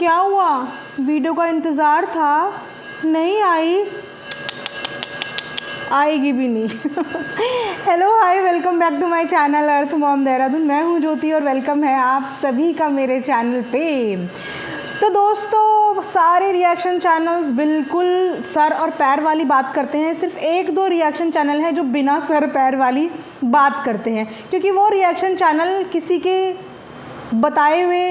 क्या हुआ? वीडियो का इंतज़ार था, नहीं आई, आएगी भी नहीं। Hello hi, welcome back to my channel Earth Mom Dehradun. मैं हूँ ज्योति और वेलकम है आप सभी का मेरे चैनल पे। तो दोस्तों, सारे रिएक्शन चैनल्स बिल्कुल सर और पैर वाली बात करते हैं। सिर्फ एक दो रिएक्शन चैनल हैं जो बिना सर पैर वाली बात करते हैं, क्योंकि वो रिएक्शन चैनल किसी के बताए हुए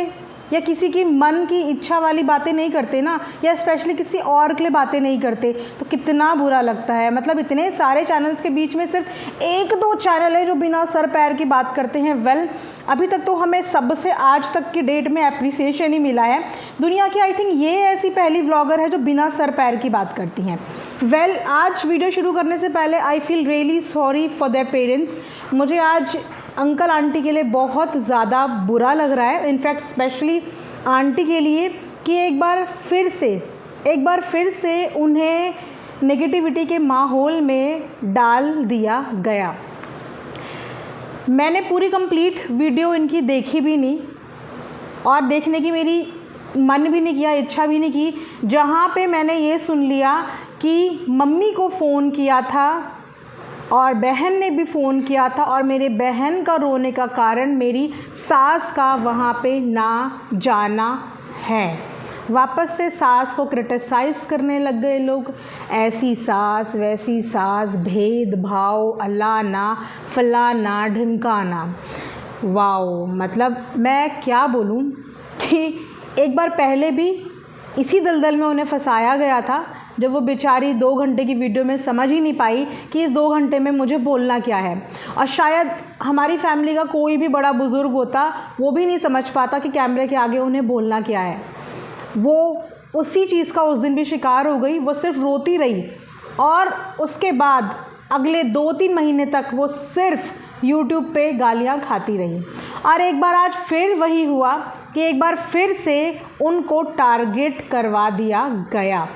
या किसी की मन की इच्छा वाली बातें नहीं करते ना, या स्पेशली किसी और के लिए बातें नहीं करते, तो कितना बुरा लगता है। मतलब इतने सारे चैनल्स के बीच में सिर्फ एक दो चैनल है जो बिना सर पैर की बात करते हैं। वेल, अभी तक तो हमें सबसे आज तक की डेट में एप्रिसिएशन ही मिला है। दुनिया की आई थिंक ये ऐसी पहली व्लॉगर है जो बिना सर पैर की बात करती हैं। वेल, आज वीडियो शुरू करने से पहले I feel really sorry for their parents. मुझे आज अंकल आंटी के लिए बहुत ज़्यादा बुरा लग रहा है, इनफैक्ट स्पेशली आंटी के लिए, कि एक बार फिर से उन्हें नेगेटिविटी के माहौल में डाल दिया गया। मैंने पूरी कंप्लीट वीडियो इनकी देखी भी नहीं और देखने की मेरी मन भी नहीं किया, इच्छा भी नहीं की। जहाँ पे मैंने ये सुन लिया कि मम्मी को फ़ोन किया था और बहन ने भी फ़ोन किया था और मेरे बहन का रोने का कारण मेरी सास का वहाँ पे ना जाना है। वापस से सास को क्रिटिसाइज़ करने लग गए लोग, ऐसी सास वैसी सास, भेदभाव, अलाना फलाना ढिमकाना। वाओ, मतलब मैं क्या बोलूँ कि एक बार पहले भी इसी दलदल में उन्हें फंसाया गया था, जब वो बेचारी 2 घंटे की वीडियो में समझ ही नहीं पाई कि इस 2 घंटे में मुझे बोलना क्या है। और शायद हमारी फैमिली का कोई भी बड़ा बुज़ुर्ग होता, वो भी नहीं समझ पाता कि कैमरे के आगे उन्हें बोलना क्या है। वो उसी चीज़ का उस दिन भी शिकार हो गई। वो सिर्फ रोती रही और उसके बाद अगले 2-3 महीने तक वो सिर्फ यूट्यूब पे गालियाँ खाती रही। और एक बार आज फिर वही हुआ कि एक बार फिर से उनको टारगेट करवा दिया गया।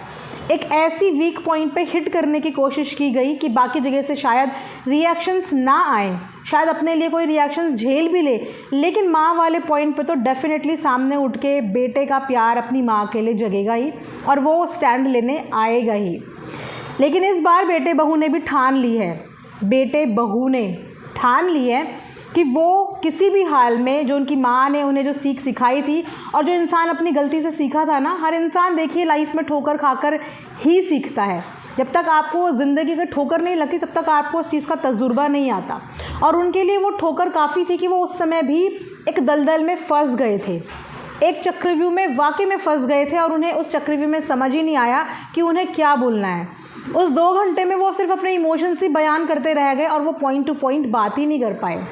एक ऐसी वीक पॉइंट पे हिट करने की कोशिश की गई कि बाकी जगह से शायद रिएक्शंस ना आए, शायद अपने लिए कोई रिएक्शंस झेल भी ले, लेकिन माँ वाले पॉइंट पे तो डेफिनेटली सामने उठ के बेटे का प्यार अपनी माँ के लिए जगेगा ही और वो स्टैंड लेने आएगा ही। लेकिन इस बार बेटे बहू ने भी ठान ली है कि वो किसी भी हाल में, जो उनकी माँ ने उन्हें जो सीख सिखाई थी और जो इंसान अपनी गलती से सीखा था ना, हर इंसान देखिए लाइफ में ठोकर खाकर ही सीखता है। जब तक आपको ज़िंदगी की ठोकर नहीं लगती तब तक आपको उस चीज़ का तजुर्बा नहीं आता। और उनके लिए वो ठोकर काफ़ी थी कि वो उस समय भी एक दलदल में फंस गए थे, एक चक्रव्यूह में वाकई में फंस गए थे और उन्हें उस चक्रव्यूह में समझ ही नहीं आया कि उन्हें क्या बोलना है। उस 2 घंटे में वो सिर्फ अपने इमोशंस ही बयान करते रह गए और वो पॉइंट टू पॉइंट बात ही नहीं कर पाए,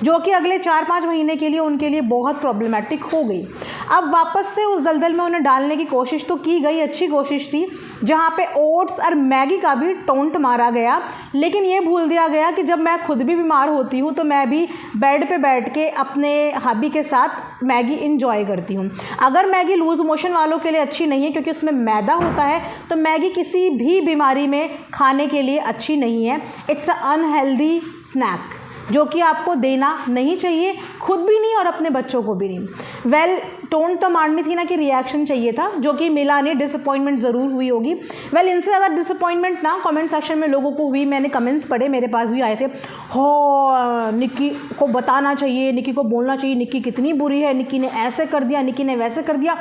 जो कि अगले 4-5 महीने के लिए उनके लिए बहुत प्रॉब्लमेटिक हो गई। अब वापस से उस दलदल में उन्हें डालने की कोशिश तो की गई, अच्छी कोशिश थी, जहाँ पे ओट्स और मैगी का भी टोंट मारा गया, लेकिन ये भूल दिया गया कि जब मैं खुद भी बीमार होती हूँ तो मैं भी बेड पे बैठ के अपने हबी के साथ मैगी इंजॉय करती हूँ। अगर मैगी लूज़ मोशन वालों के लिए अच्छी नहीं है क्योंकि उसमें मैदा होता है, तो मैगी किसी भी बीमारी में खाने के लिए अच्छी नहीं है। इट्स अ अनहेल्दी स्नैक जो कि आपको देना नहीं चाहिए, खुद भी नहीं और अपने बच्चों को भी नहीं। वेल, टोन तो मारनी थी ना कि रिएक्शन चाहिए था, जो कि मिला नहीं। डिसअपॉइंटमेंट ज़रूर हुई होगी। वेल, इनसे ज़्यादा डिसअपॉइंटमेंट ना कमेंट सेक्शन में लोगों को हुई। मैंने कमेंट्स पढ़े, मेरे पास भी आए थे, हो निक्की को बताना चाहिए, निक्की को बोलना चाहिए, निक्की कितनी बुरी है, निक्की ने ऐसे कर दिया, निक्की ने वैसे कर दिया।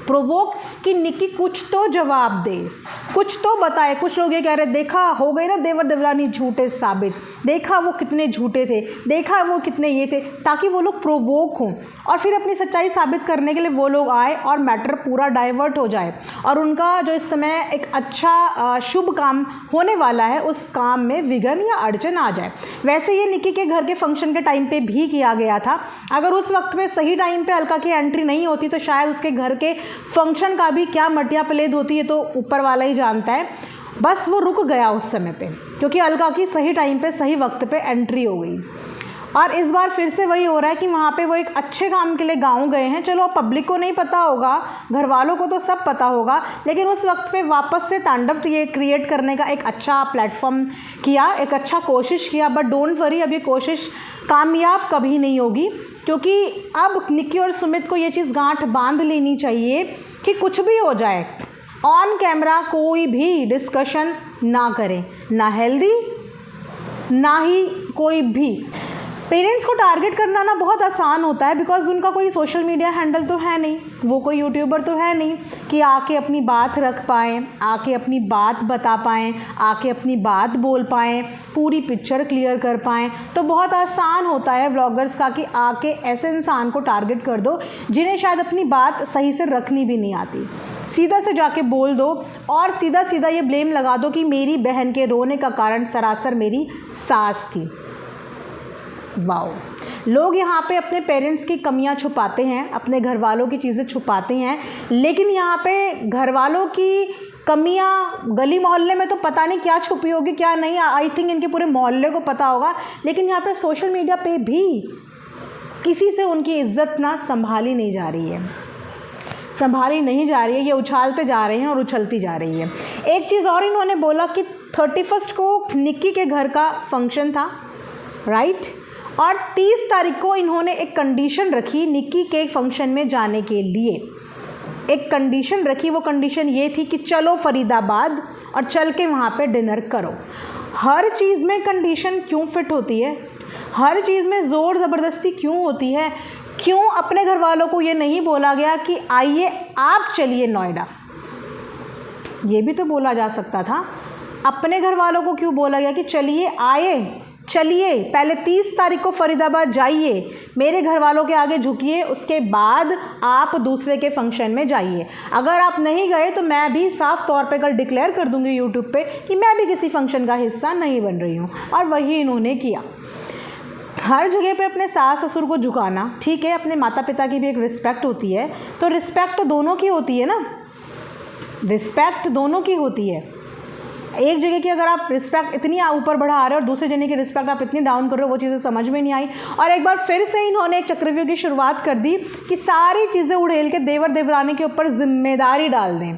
प्रोवोक कि निक्की कुछ तो जवाब दे, कुछ तो बताए। कुछ लोग ये कह रहे, देखा हो गई ना देवर देवरानी झूठे साबित, देखा वो कितने झूठे थे, देखा वो कितने ये थे, ताकि वो लोग प्रोवोक हों और फिर अपनी सच्चाई साबित करने के लिए वो लोग आए और मैटर पूरा डाइवर्ट हो जाए और उनका जो इस समय एक अच्छा शुभ काम होने वाला है उस काम में विघ्न या अड़चन आ जाए। वैसे ये निक्की के घर के फंक्शन के टाइम पे भी किया गया था। अगर उस वक्त पे सही टाइम पे अलका की एंट्री नहीं होती तो शायद उसके घर के फंक्शन का भी क्या मटिया पलेद होती है तो ऊपर वाला ही जानता है। बस वो रुक गया उस समय पे, क्योंकि अलका की सही टाइम पे सही वक्त पे एंट्री हो गई। और इस बार फिर से वही हो रहा है कि वहाँ पे वो एक अच्छे काम के लिए गाँव गए हैं। चलो पब्लिक को नहीं पता होगा, घर वालों को तो सब पता होगा, लेकिन उस वक्त पे वापस से तांडव ये क्रिएट करने का एक अच्छा प्लेटफॉर्म किया, एक अच्छा कोशिश किया। बट डोंट वरी, अब ये कोशिश कामयाब कभी नहीं होगी, क्योंकि अब निक्की और सुमित को ये चीज़ गांठ बांध लेनी चाहिए कि कुछ भी हो जाए ऑन कैमरा कोई भी डिस्कशन ना करें, ना हेल्दी ना ही कोई भी। पेरेंट्स को टारगेट करना ना बहुत आसान होता है, बिकॉज उनका कोई सोशल मीडिया हैंडल तो है नहीं, वो कोई यूट्यूबर तो है नहीं कि आके अपनी बात रख पाएँ, आके अपनी बात बता पाएँ, आके अपनी बात बोल पाएँ, पूरी पिक्चर क्लियर कर पाएँ। तो बहुत आसान होता है व्लॉगर्स का कि आके ऐसे इंसान को टारगेट कर दो जिन्हें शायद अपनी बात सही से रखनी भी नहीं आती, सीधा से जाके बोल दो और सीधा सीधा ये ब्लेम लगा दो कि मेरी बहन के रोने का कारण सरासर मेरी सास थी। वाओ, लोग यहाँ पे अपने पेरेंट्स की कमियाँ छुपाते हैं, अपने घर वालों की चीज़ें छुपाते हैं, लेकिन यहाँ पे घर वालों की कमियाँ गली मोहल्ले में तो पता नहीं क्या छुपी होगी क्या नहीं, आई थिंक इनके पूरे मोहल्ले को पता होगा, लेकिन यहाँ पे सोशल मीडिया पे भी किसी से उनकी इज्जत ना संभाली नहीं जा रही है, संभाली नहीं जा रही है, ये उछालते जा रहे हैं और उछलती जा रही है। एक चीज़ और इन्होंने बोला कि 31 को निक्की के घर का फंक्शन था, राइट, और 30 तारीख को इन्होंने एक कंडीशन रखी निक्की के फंक्शन में जाने के लिए, एक कंडीशन रखी। वो कंडीशन ये थी कि चलो फरीदाबाद और चल के वहाँ पे डिनर करो। हर चीज़ में कंडीशन क्यों फिट होती है, हर चीज़ में ज़ोर ज़बरदस्ती क्यों होती है? क्यों अपने घर वालों को ये नहीं बोला गया कि आइए आप चलिए नोएडा? ये भी तो बोला जा सकता था। अपने घर वालों को क्यों बोला गया कि चलिए चलिए पहले 30 तारीख को फरीदाबाद जाइए, मेरे घर वालों के आगे झुकिए, उसके बाद आप दूसरे के फंक्शन में जाइए। अगर आप नहीं गए तो मैं भी साफ तौर पे कल डिक्लेयर कर दूंगी यूट्यूब पे कि मैं भी किसी फंक्शन का हिस्सा नहीं बन रही हूँ। और वही इन्होंने किया। हर जगह पे अपने सास ससुर को झुकाना, ठीक है, अपने माता पिता की भी एक रिस्पेक्ट होती है, तो रिस्पेक्ट तो दोनों की होती है ना, रिस्पेक्ट दोनों की होती है। एक जगह की अगर आप रिस्पेक्ट इतनी ऊपर बढ़ा रहे हो और दूसरे जने की रिस्पेक्ट आप इतनी डाउन कर रहे हो, वो चीज़ें समझ में नहीं आई। और एक बार फिर से इन्होंने एक चक्रव्यूह की शुरुआत कर दी कि सारी चीज़ें उड़ेल के देवर देवरानी के ऊपर जिम्मेदारी डाल दें,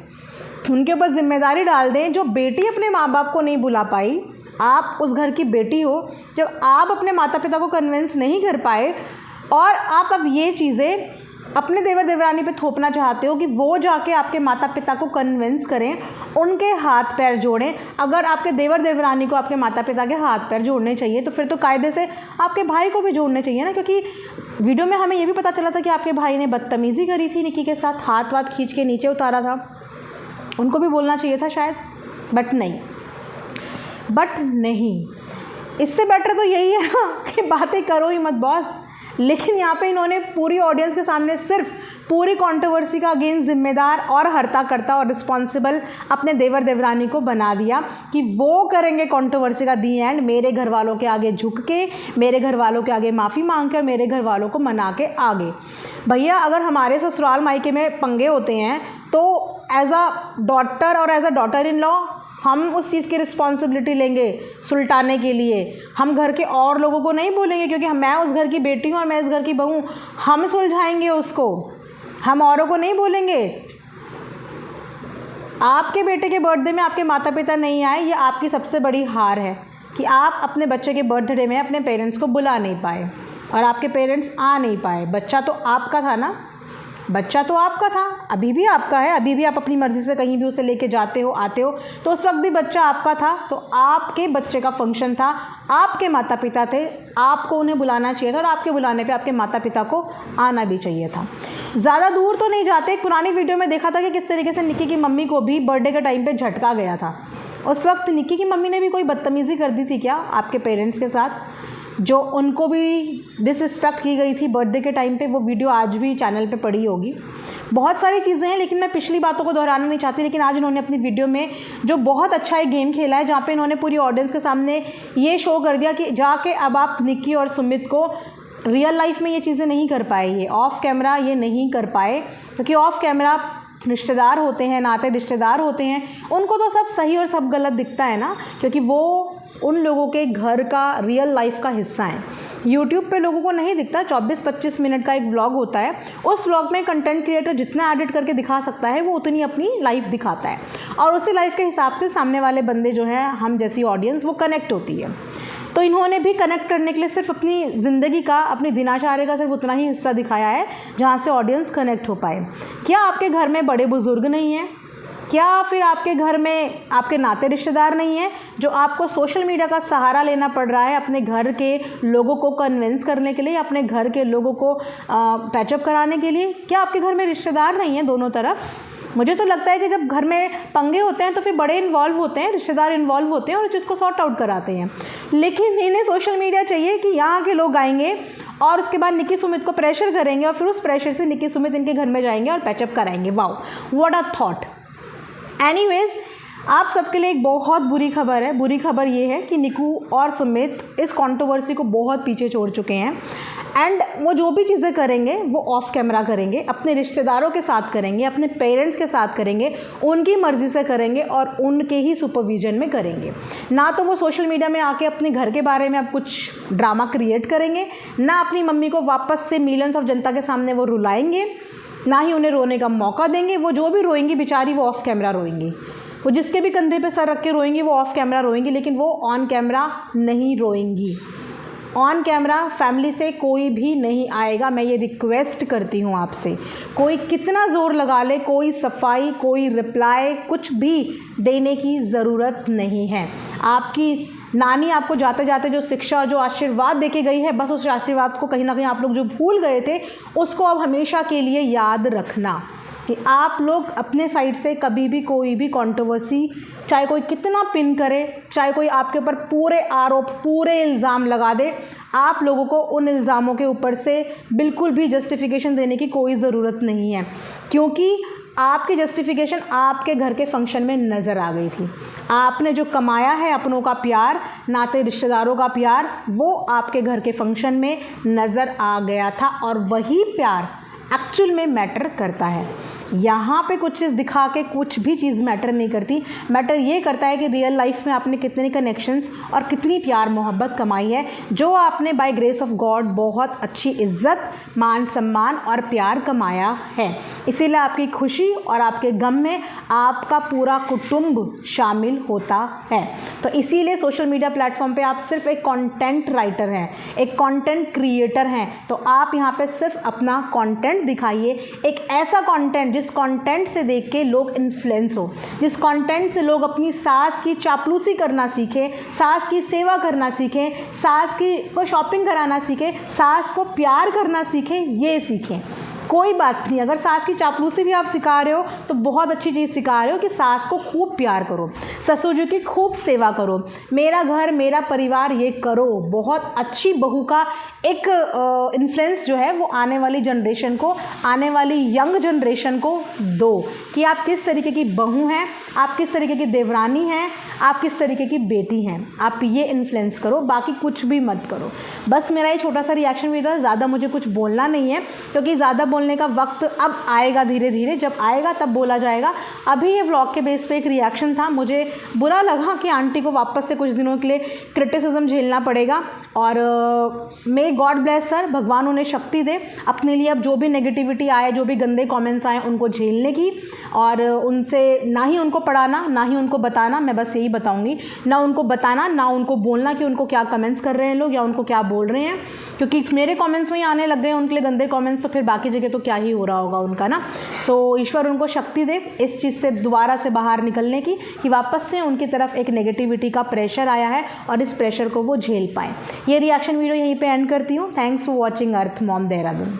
उनके ऊपर जिम्मेदारी डाल दें। जो बेटी अपने माँ बाप को नहीं बुला पाई, आप उस घर की बेटी हो, जब आप अपने माता पिता को कन्विंस नहीं कर पाए और आप अब ये चीज़ें अपने देवर देवरानी पे थोपना चाहते हो कि वो जाके आपके माता पिता को कन्विंस करें, उनके हाथ पैर जोड़ें। अगर आपके देवर देवरानी को आपके माता पिता के हाथ पैर जोड़ने चाहिए तो फिर तो कायदे से आपके भाई को भी जोड़ने चाहिए ना, क्योंकि वीडियो में हमें ये भी पता चला था कि आपके भाई ने बदतमीज़ी करी थी निक्की के साथ, हाथ वाथ खींच के नीचे उतारा था, उनको भी बोलना चाहिए था शायद, बट नहीं। इससे बेटर तो यही है ना कि बातें करो ही मत बॉस। लेकिन यहाँ पे इन्होंने पूरी ऑडियंस के सामने सिर्फ पूरी कंट्रोवर्सी का अगेंस्ट जिम्मेदार और हर्ता करता और रिस्पॉन्सिबल अपने देवर देवरानी को बना दिया कि वो करेंगे कंट्रोवर्सी का दी एंड, मेरे घर वालों के आगे झुक के, मेरे घर वालों के आगे माफ़ी मांग कर, मेरे घर वालों को मना के आगे। भैया अगर हमारे ससुराल मायके में पंगे होते हैं तो एज अ डॉटर और as a daughter in law हम उस चीज़ की रिस्पॉन्सिबिलिटी लेंगे सुलटाने के लिए। हम घर के और लोगों को नहीं बोलेंगे क्योंकि मैं उस घर की बेटी हूँ और मैं इस घर की बहू हूँ, हम सुलझाएंगे उसको, हम औरों को नहीं बोलेंगे। आपके बेटे के बर्थडे में आपके माता पिता नहीं आए, ये आपकी सबसे बड़ी हार है कि आप अपने बच्चे के बर्थडे में अपने पेरेंट्स को बुला नहीं पाए और आपके पेरेंट्स आ नहीं पाए। बच्चा तो आपका था ना, बच्चा तो आपका था, अभी भी आपका है, अभी भी आप अपनी मर्ज़ी से कहीं भी उसे लेके जाते हो आते हो, तो उस वक्त भी बच्चा आपका था। तो आपके बच्चे का फंक्शन था, आपके माता पिता थे, आपको उन्हें बुलाना चाहिए था और आपके बुलाने पे आपके माता पिता को आना भी चाहिए था। ज़्यादा दूर तो नहीं जाते, एक पुरानी वीडियो में देखा था कि किस तरीके से निक्की की मम्मी को भी बर्थडे के टाइम पर झटका गया था। उस वक्त निक्की की मम्मी ने भी कोई बदतमीज़ी कर दी थी क्या आपके पेरेंट्स के साथ, जो उनको भी डिसरिस्पेक्ट की गई थी बर्थडे के टाइम पे? वो वीडियो आज भी चैनल पे पड़ी होगी। बहुत सारी चीज़ें हैं, लेकिन मैं पिछली बातों को दोहराना नहीं चाहती। लेकिन आज इन्होंने अपनी वीडियो में जो बहुत अच्छा एक गेम खेला है, जहाँ पे इन्होंने पूरी ऑडियंस के सामने ये शो कर दिया कि जाके अब आप निक्की और सुमित को रियल लाइफ में ये चीज़ें नहीं कर पाए, ये ऑफ कैमरा ये नहीं कर पाए, क्योंकि ऑफ कैमरा रिश्तेदार होते हैं, नाते रिश्तेदार होते हैं, उनको तो सब सही और सब गलत दिखता है ना, क्योंकि वो उन लोगों के घर का रियल लाइफ का हिस्सा है। यूट्यूब पे लोगों को नहीं दिखता, 24-25 मिनट का एक व्लॉग होता है, उस व्लॉग में कंटेंट क्रिएटर जितना एडिट करके दिखा सकता है वो उतनी अपनी लाइफ दिखाता है, और उसी लाइफ के हिसाब से सामने वाले बंदे जो हैं, हम जैसी ऑडियंस, वो कनेक्ट होती है। तो इन्होंने भी कनेक्ट करने के लिए सिर्फ अपनी ज़िंदगी का, अपनी दिनचर्या का सिर्फ उतना ही हिस्सा दिखाया है जहाँ से ऑडियंस कनेक्ट हो पाए। क्या आपके घर में बड़े बुजुर्ग नहीं हैं? क्या फिर आपके घर में आपके नाते रिश्तेदार नहीं हैं जो आपको सोशल मीडिया का सहारा लेना पड़ रहा है अपने घर के लोगों को कन्विंस करने के लिए, अपने घर के लोगों को पैचअप कराने के लिए? क्या आपके घर में रिश्तेदार नहीं हैं दोनों तरफ? मुझे तो लगता है कि जब घर में पंगे होते हैं तो फिर बड़े इन्वॉल्व होते हैं, रिश्तेदार इन्वॉल्व होते हैं और चीज़ को सॉर्ट आउट कराते हैं। लेकिन इन्हें सोशल मीडिया चाहिए कि यहाँ के लोग आएंगे और उसके बाद निक्की सुमित को प्रेशर करेंगे और फिर उस प्रेशर से निक्की सुमित इनके घर में जाएंगे और पैचअप कराएंगे। Wow, what a thought. Anyways, आप सबके लिए एक बहुत बुरी खबर है। बुरी खबर ये है कि निकू और सुमित इस कंट्रोवर्सी को बहुत पीछे छोड़ चुके हैं, एंड वो जो भी चीज़ें करेंगे वो ऑफ कैमरा करेंगे, अपने रिश्तेदारों के साथ करेंगे, अपने पेरेंट्स के साथ करेंगे, उनकी मर्ज़ी से करेंगे और उनके ही सुपरविजन में करेंगे। ना तो वो सोशल मीडिया में आके अपने घर के बारे में अब कुछ ड्रामा क्रिएट करेंगे, ना अपनी मम्मी को वापस से मिलियंस ऑफ जनता के सामने वो रुलाएंगे, ना ही उन्हें रोने का मौका देंगे। वो जो भी रोएंगी बेचारी, वो ऑफ कैमरा रोएंगी। वो जिसके भी कंधे पे सर रख के रोएंगी वो ऑफ कैमरा रोएंगी, लेकिन वो ऑन कैमरा नहीं रोएंगी। ऑन कैमरा फैमिली से कोई भी नहीं आएगा। मैं ये रिक्वेस्ट करती हूँ आपसे, कोई कितना ज़ोर लगा ले, कोई सफाई, कोई रिप्लाई, कुछ भी देने की ज़रूरत नहीं है। आपकी नानी आपको जाते जाते जो शिक्षा, जो आशीर्वाद देके गई है, बस उस आशीर्वाद को कहीं ना कहीं आप लोग जो भूल गए थे उसको अब हमेशा के लिए याद रखना कि आप लोग अपने साइड से कभी भी कोई भी कंट्रोवर्सी, चाहे कोई कितना पिन करे, चाहे कोई आपके ऊपर पूरे आरोप, पूरे इल्ज़ाम लगा दे, आप लोगों को उन इल्ज़ामों के ऊपर से बिल्कुल भी जस्टिफिकेशन देने की कोई ज़रूरत नहीं है, क्योंकि आपकी जस्टिफिकेशन आपके घर के फंक्शन में नज़र आ गई थी। आपने जो कमाया है अपनों का प्यार, नाते रिश्तेदारों का प्यार, वो आपके घर के फंक्शन में नज़र आ गया था, और वही प्यार एक्चुअल में मैटर करता है। यहाँ पे कुछ चीज़ दिखा के कुछ भी चीज़ मैटर नहीं करती। मैटर ये करता है कि रियल लाइफ में आपने कितने कनेक्शंस और कितनी प्यार मोहब्बत कमाई है, जो आपने बाय ग्रेस ऑफ गॉड बहुत अच्छी इज्जत, मान सम्मान और प्यार कमाया है। इसीलिए आपकी खुशी और आपके गम में आपका पूरा कुटुंब शामिल होता है। तो इसीलिए सोशल मीडिया प्लेटफॉर्म पे आप सिर्फ एक कंटेंट राइटर हैं, एक कंटेंट क्रिएटर हैं, तो आप यहाँ पे सिर्फ अपना कंटेंट दिखाइए, एक ऐसा कंटेंट जिस कंटेंट से देख के लोग इन्फ्लुएंस हो, जिस कंटेंट से लोग अपनी सास की चापलूसी करना सीखें, सास की सेवा करना सीखें, सास की को शॉपिंग कराना सीखें, सास को प्यार करना सीखें, ये सीखें। कोई बात नहीं, अगर सास की चापलूसी भी आप सिखा रहे हो तो बहुत अच्छी चीज़ सिखा रहे हो कि सास को खूब प्यार करो, ससुर जी की खूब सेवा करो, मेरा घर मेरा परिवार ये करो। बहुत अच्छी बहू का एक इन्फ्लुएंस जो है वो आने वाली जनरेशन को, आने वाली यंग जनरेशन को दो कि आप किस तरीके की बहू हैं, आप किस तरीके की देवरानी हैं, आप किस तरीके की बेटी हैं। आप ये इन्फ्लुएंस करो, बाकी कुछ भी मत करो। बस मेरा ये छोटा सा रिएक्शन भी था, ज़्यादा मुझे कुछ बोलना नहीं है, क्योंकि ज़्यादा बोलने का वक्त अब आएगा, धीरे धीरे जब आएगा तब बोला जाएगा। अभी ये व्लॉग के बेस पे एक रिएक्शन था। मुझे बुरा लगा कि आंटी को वापस से कुछ दिनों के लिए क्रिटिसिज्म झेलना पड़ेगा, और मे गॉड ब्लेस सर, भगवान उन्हें शक्ति दे अपने लिए अब जो भी नेगेटिविटी आए, जो भी गंदे कमेंट्स आए उनको झेलने की, और उनसे ना ही उनको पढ़ाना, ना ही उनको बताना। मैं बस यही बताऊंगी, ना उनको बताना, ना उनको बोलना कि उनको क्या कमेंट्स कर रहे हैं लोग या उनको क्या बोल रहे हैं, क्योंकि मेरे कमेंट्स में ही आने लग गए उनके लिए गंदे कमेंट्स, तो फिर बाकी जगह तो क्या ही हो रहा होगा उनका ना। सो ईश्वर उनको शक्ति दे इस चीज़ से दोबारा से बाहर निकलने की, कि वापस से उनकी तरफ एक नेगेटिविटी का प्रेशर आया है और इस प्रेशर को वो झेल पाएँ। ये रिएक्शन वीडियो यहीं पे एंड करती हूँ। Thanks for watching earth Mom Dehradun.